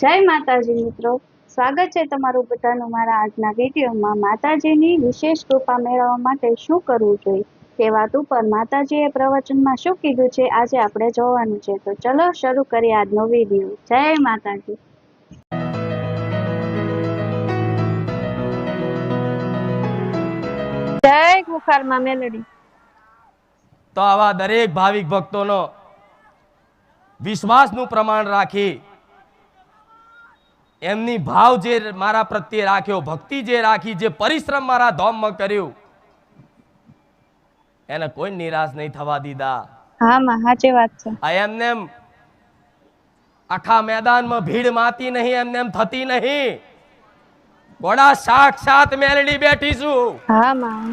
જય માતાજી મિત્રો, સ્વાગત છે તમારું બધાનું મારા આજના વિડીયોમાં। માતાજીની વિશેષ કૃપા મેળવવા માટે શું કરવું જોઈએ તે વાત ઉપર માતાજીએ પ્રવચનમાં શું કીધું છે આજે આપણે જોવાનું છે। તો ચલો શરૂ કરીએ આજનો વિડીયો। જય માતાજી। જય ખુખારમાં મેલડી। તો આવા દરેક ભાવિક ભક્તોનો વિશ્વાસનું પ્રમાણ રાખી એમની ભાવ જે મારા પ્રત્યે રાખ્યો, ભક્તિ જે રાખી, જે પરિશ્રમ મારા ધામમાં કર્યું, એને કોઈ નિરાશ નહીં થવા દીધા। હા માં સાચી વાત છે। આ એમને આખા મેદાનમાં ભીડ માતી નહીં, એમને થતી નહીં। ઘોડા સાક્ષાત મેલડી બેઠી છું। હા માં।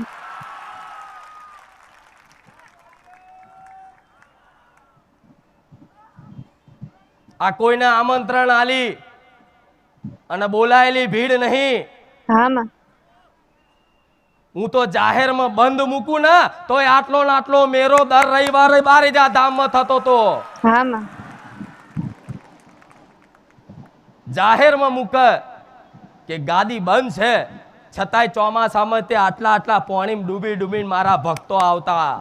આ કોઈને આમંત્રણ આલી અને બોલાયેલી ભીડ નહીં। હા માં। હું તો જાહેરમાં બંધ મૂકું ને તોય આટલો ને આટલો મેરો દર રવિવારે બારેજા ધામમાં થતો તો। હા માં। જાહેરમાં મૂક કે ગાદી બંધ છે છતાંય ચોમાસામાં તે આટલા આટલા પાણીમાં ડૂબી ડૂબીને મારા ભક્તો આવતા।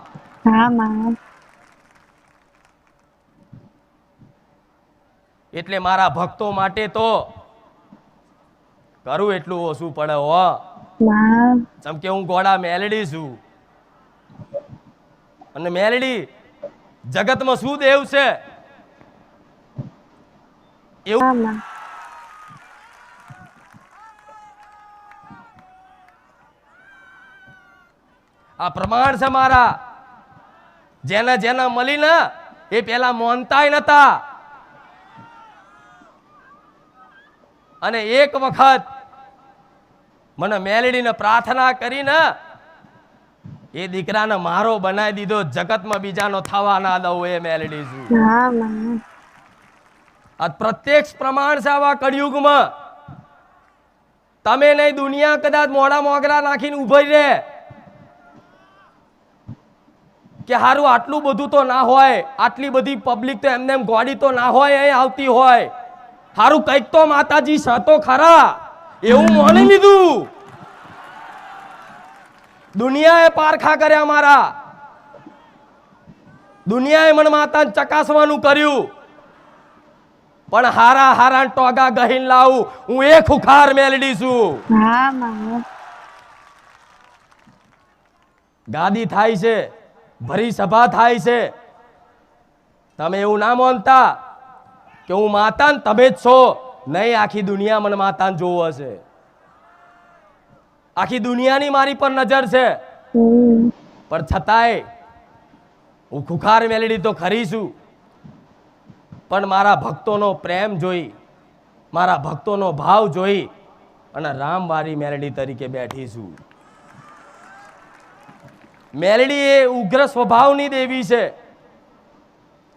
હા માં। એટલે મારા ભક્તો માટે તો કરું એટલું ઓછું પડે હો। જેમ કે હું ઘોડા મેલડી છું અને મેલડી જગતમાં શું દેવ છે એવું આ પ્રમાણ છે મારા। જેને જેને મળી ને એ પેલા માનતાય નતા અને એક વખત મને મેલડીને પ્રાર્થના કરીને એ દીકરાને મારો બનાવી દીધો। જગતમાં બીજાનો થવા ના દઉં એ મેલડી છું। આ પ્રત્યક્ષ પ્રમાણ છે આવા કળિયુગમાં। તમે નહીં દુનિયા કદાચ મોડા મોગરા નાખીને ઉભી રહે કે હારું આટલું બધું તો ના હોય, આટલી બધી પબ્લિક તો એમને ગોડી તો ના હોય અહીં આવતી હોય, હારું કઈક તો માતાજી છે તો ખરા એવું માની લીધું। દુનિયાએ પારખા કર્યા મારા, દુનિયાએ મને માતાને ચકાસવાનું કર્યું, પણ હારા હારા ટોગા ગહીન લાવું હું એ ખુખાર મેલડી છું। ગાદી થાય છે, ભરી સભા થાય છે, તમે એવું ના માનતા કે હું માતા ને તમે જ છો। નહીં, આખી દુનિયા મને માતા ને જોવો હશે, આખી દુનિયાની મારી પર નજર છે, પણ છતાંય હું ખુખાર મેલડી તો ખરી છું, પણ મારા ભક્તોનો પ્રેમ જોઈ, મારા ભક્તોનો ભાવ જોઈ અને રામવારી મેલડી તરીકે બેઠી છું। મેલડી એ ઉગ્ર સ્વભાવની દેવી છે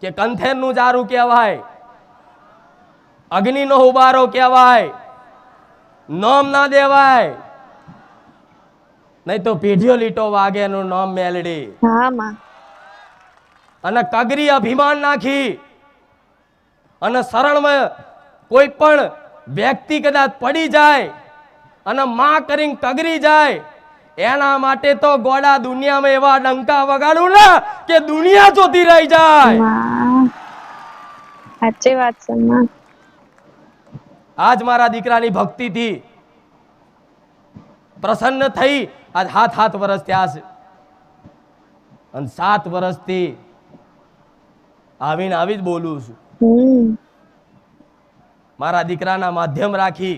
કે કંથેરનું જારું કહેવાય, અગ્નિનો ઉબારો કહેવાય, નામ ના દેવાય, નહીં તો પેઢીઓ લીટો વાગે એનું નામ મેલડી। અને કગરી અભિમાન નાખી અને શરણમાં કોઈ પણ વ્યક્તિ કદાચ પડી જાય અને માં કરીને કગરી જાય, એના માટે તો ગોડા દુનિયામાં એવા ડંકા વગાડું ને કે દુનિયા જોતી રહી જાય। સાચી વાત છે માં। આજ મારા દીકરાની ભક્તિથી પ્રસન્ન થઈ આજ 7 વર્ષ થયા છે અને 7 વર્ષથી આવીને આવી જ બોલું છું। મારા દીકરાના માધ્યમ રાખી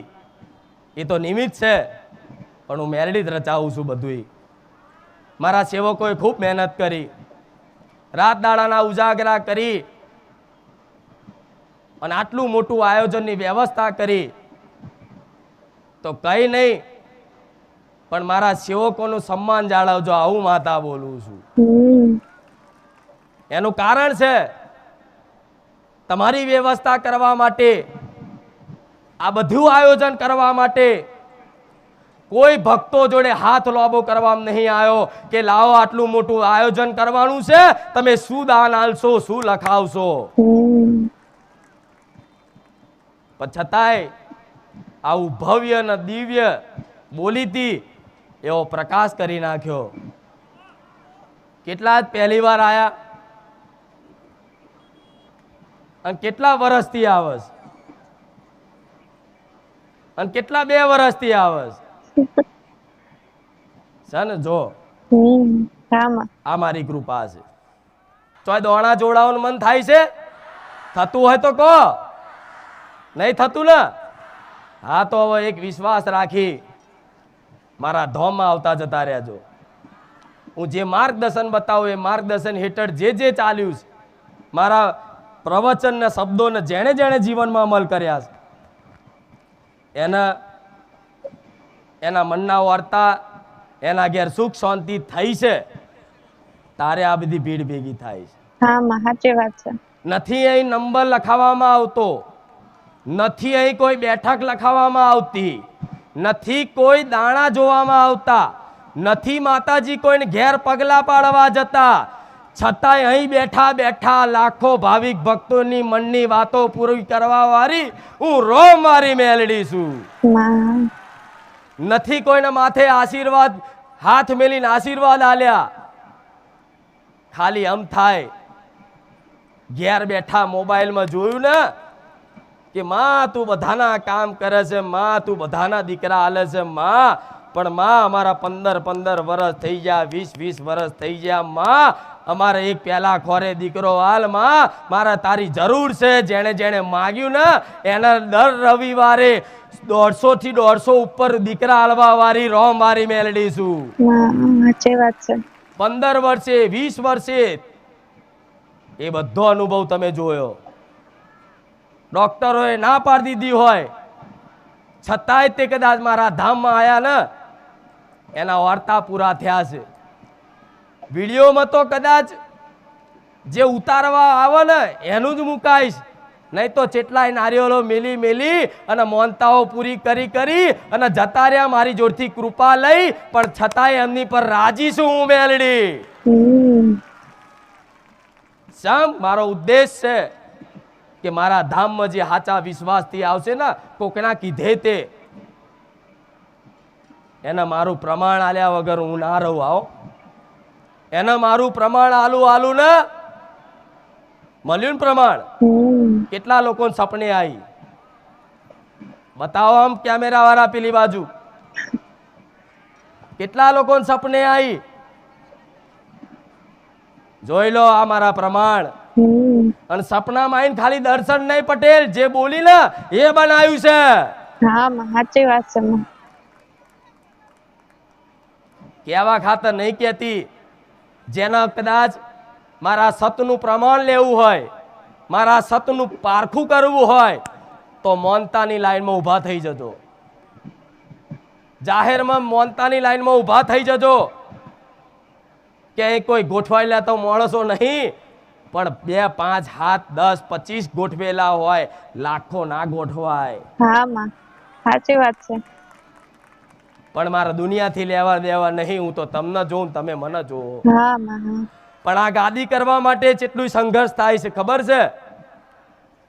એ તો નિમિત્ત છે, પણ હું મેલડી જ રચાવું છું બધું। મારા સેવકોએ ખૂબ મહેનત કરી, રાત દાડાના ઉજાગરા કરી અને આટલું મોટું આયોજનની વ્યવસ્થા કરી, તો કઈ નહીં પણ મારા સેવકોનું સન્માન જાળવજો, આવું માતા બોલું છું। એનું કારણ છે તમારી વ્યવસ્થા કરવા માટે, આ બધું આયોજન કરવા માટે કોઈ ભક્તો જોડે હાથ લોબો કરવામાં નહીં આવ્યો કે લાવો આટલું મોટું આયોજન કરવાનું છે, તમે શું દાન આલશો, શું લખાવશો। પણ છતાંય આવું ભવ્ય અને દિવ્ય બોલીથી એવો પ્રકાશ કરી નાખ્યો. કેટલા જ પહેલી વાર આયા અને કેટલા વર્ષથી આવસ અને કેટલા 2 વર્ષથી આવસ છે ને. જો આ મારી કૃપા છે. તો દોણા જોડાવાનું મન થાય છે? થતું હોય તો કહો. નહીં થતું ને? હા, તો હવે એક વિશ્વાસ રાખી મારા ધોમમાં આવતા જતા રહેજો. હું જે માર્ગદર્શન બતાવું એ માર્ગદર્શન હેઠળ જે ચાલ્યું છે, મારા પ્રવચનના શબ્દોને જેણે જેણે જીવનમાં અમલ કર્યા છે એના મનના વર્તા એના ઘેર સુખ શાંતિ થઈ છે. તારે આ બધી ભીડ ભેગી થાય છે. સાચી વાત છે. નથી અહીં નંબર લખાવવામાં આવતો, નથી અહીં કોઈ બેઠક લખાવવામાં આવતી, નથી કોઈ દાણા જોવામાં આવતા, નથી માતાજી કોઈને ઘેર પગલા પાડવા જતા, છતાંય અહીં બેઠા બેઠા લાખો ભાવિક ભક્તોની મનની વાતો પૂરી કરવા વાળી હું રોમ મારી મેલડી છું. નથી કોઈને માથે આશીર્વાદ હાથ મેલીને આશીર્વાદ આલ્યા. ખાલી આમ થાય ઘેર બેઠા મોબાઈલમાં જોયું ને કે માં તું બધાના કામ કરે છે, માં તું બધાના દીકરા આલે છે, માં પણ માં અમારા 15 વર્ષ થઈ ગયા, 20 વર્ષ થઈ ગયા, માં અમારે એક પહેલા ખોરે દીકરો હાલ, માં મારા તારી જરૂર છે. જેણે જેણે માગ્યું ને એના દર રવિવારે 150 થી 150 ઉપર દીકરા હાલવા વાળી રોમ વાળી મેલડી છું. સાચી વાત છે. 15 વર્ષે 20 વર્ષે એ બધો અનુભવ તમે જોયો. ડોક્ટરોએ ના પાડી દીધી હોય છતાંય તે કદાચ મારા ધામમાં આયા ને એના વાર્તા પૂરા થયા છે. વિડીયોમાં તો કદાચ જે ઉતારવા આવે ને એનું જ મુકાઈશ, નહીં તો કેટલાય નારિયેળો મેલી અને મોનતાઓ પૂરી કરી અને જતા રહ્યા મારી જોડથી કૃપા લઈ, પણ છતાંય એમની પર રાજી છું હું મેલડી. સમ મારો ઉદ્દેશ છે કે મારા ધામમાં જે સાચા વિશ્વાસથી આવશે ને, કોકના કીધે તે એને મારું પ્રમાણ આલ્યા વગર હું ના રહું. આવો એને મારું પ્રમાણ આલું ને મળ્યું પ્રમાણ. કેટલા લોકો સપને આવી બતાવો આમ કેમેરા વાળા પેલી બાજુ. કેટલા લોકો સપને આવી જોઈ લો આ મારા પ્રમાણ. અને સપનામાં આવીને ખાલી દર્શન નહીં પટેલ જે બોલી ને એ બનાવ્યું છે. સાચી વાત છે. કેવા ખાતર નહીં કેતી. જેના કદાચ મારા સતનું પ્રમાણ લેવું હોય, મારા સતનું પારખું કરવું હોય તો મોનતાની લાઈનમાં ઊભા થઈ જજો. જાહેરમાં મોનતાની લાઈનમાં ઊભા થઈ જજો. કે કોઈ ગોઠવાયેલા તો માણસો નહીં, પણ 2, 5, 7, 10, 25 ગોઠવેલા હોય, લાખો ના ગોઠવાય. સાચી વાત છે. પણ મારા દુનિયાથી લેવા દેવા નહીં. હું તો તમને જોઉં, તમે મને જોવો. પણ આ ગાદી કરવા માટે કેટલું સંઘર્ષ થાય છે ખબર છે?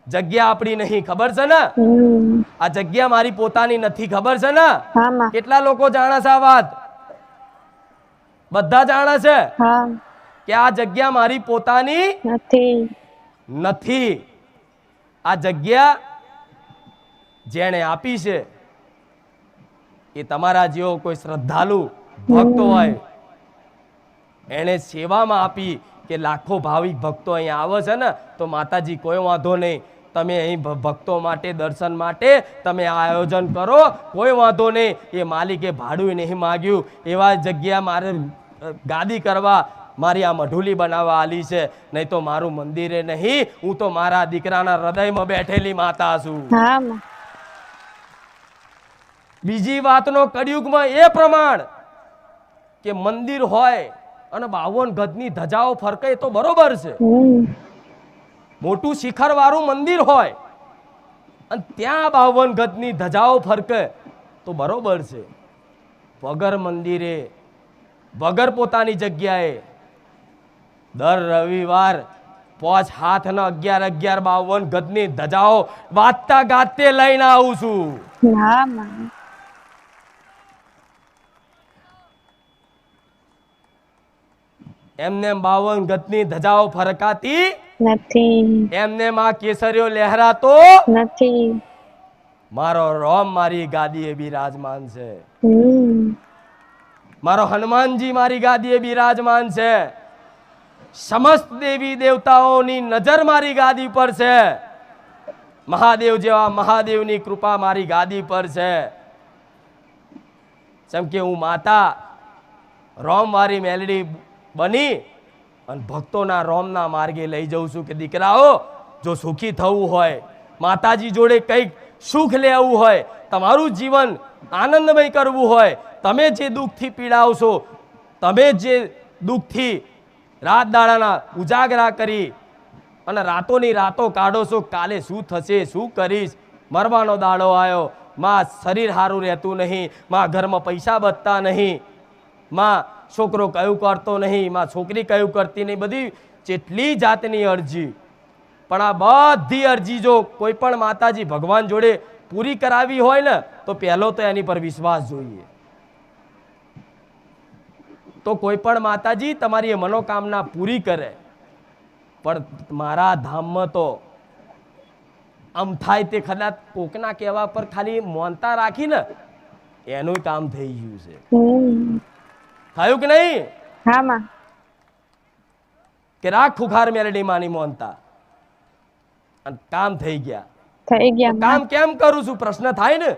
જગ્યા આપણી નહીં, ખબર છે ને? આ જગ્યા મારી પોતાની નથી, ખબર છે ને? કેટલા લોકો જાણે છે આ વાત? બધા જાણે છે કે આ જગ્યા મારી પોતાની નથી. આ જગ્યા જેણે આપી છે એ તમારા જેવો કોઈ શ્રદ્ધાળુ ભક્ત હોય એને સેવામાં આપી કે લાખો ભાવિક ભક્તો અહીંયા આવે છે ને, તો માતાજી કોઈ વાંધો નહીં, તમે અહીં ભક્તો માટે દર્શન માટે તમે આ આયોજન કરો, કોઈ વાંધો નહીં. એ માલિકે ભાડું નહીં માગ્યું, એવા જગ્યા મારે ગાદી કરવા મારી આ મઢુલી બનાવવા આલી છે. નહીં તો મારું મંદિરે નહીં, હું તો મારા દીકરાના હૃદયમાં બેઠેલી માતા છું. બીજી વાતનો કળિયુગમાં એ પ્રમાણ કે મંદિર હોય અને 52 ગજની ધજાઓ ફરકે તો બરોબર છે. મોટું શિખર વાળું મંદિર હોય અને ત્યાં 52 ગજની ધજાઓ ફરકે તો બરોબર છે. વગર મંદિરે, વગર પોતાની જગ્યાએ દર રવિવાર પોચ હાથ ને 11 52 ગજની ધજાઓ વાતતા ગાતે લઈને આવું છું. હા માં. એમને 52 ગજની ધજાઓ ફરકાતી નથી. એમને માં કેસરીઓ લહેરાતો નથી. મારો રોમ મારી ગાદીએ બિરાજમાન છે. મારો હનુમાનજી મારી ગાદીએ બિરાજમાન છે. સમસ્ત દેવી દેવતાઓની નજર મારી ગાદી પર છે. મહાદેવ જેવા મહાદેવની કૃપા મારી ગાદી પર છે. જેમ કે હું માતા રોમ વાળી મેલડી બની અને ભક્તોના રોમના માર્ગે લઈ જઉં છું કે દીકરાઓ જો સુખી થવું હોય, માતાજી જોડે કંઈક સુખ લેવું હોય, તમારું જીવન આનંદમય કરવું હોય, તમે જે દુઃખથી પીડાવશો, તમે જે દુઃખથી રાત દાડાના ઉજાગરા કરી અને રાતોની રાતો કાઢો છો, કાલે શું થશે, શું કરીશ, મરવાનો દાડો આવ્યો, માં શરીર સારું રહેતું નહીં, માં ઘરમાં પૈસા બચતા નહીં, માં છોકરો કયું કરતો નહીં, માં છોકરી કયું કરતી નહીં, બધી જેટલી જાતની અરજી. પણ આ બધી અરજી જો કોઈ પણ માતાજી ભગવાન જોડે પૂરી કરાવી હોય ને તો પહેલો તો એની પર વિશ્વાસ જોઈએ. તો કોઈ પણ માતાજી તમારી મનોકામના પૂરી કરે. પણ મારા ધામમાં તો આમ થાય તે કદાચ કોકના કહેવા પર ખાલી મોનતા રાખીને એનું કામ થઈ ગયું છે. થયું કે નહીં? હા માં. કે રાખ ખુખાર મેલડી માની મોનતા અને કામ થઈ ગયા. થઈ ગયા. કામ કેમ કરું છું પ્રશ્ન થાય ને.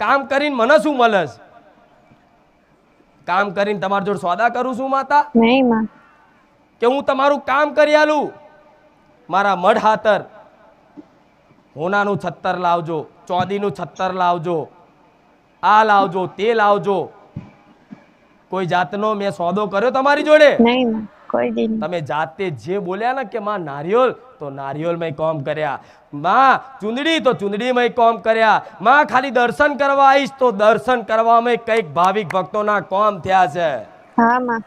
કામ કરીને મને શું મળે છે? કામ કરીને તમારી જોડે સોદા કરું છું માતા? નહીં માં. કે હું તમારું કામ કરી આલું? મારા મઢ હાતર હોનાનું 76 લાવજો, ચોદીનું 76 લાવજો, આ લાવજો, તે લાવજો. કોઈ જાતનો મેં સોદો કર્યો તમારી જોડે? નહીં માં, કોઈ દી નહીં. તમે જાતે જે બોલ્યા ને કે માં નારિયોલ તો નારિયોલમાં કામ કર્યા, માં ચુંદડી તો ચુંદડીમાં કામ કર્યા, માં ખાલી દર્શન કરવા આવીશ તો દર્શન કરવામાં કંઈક ભાવિક ભક્તોના કામ થયા છે. હા માં.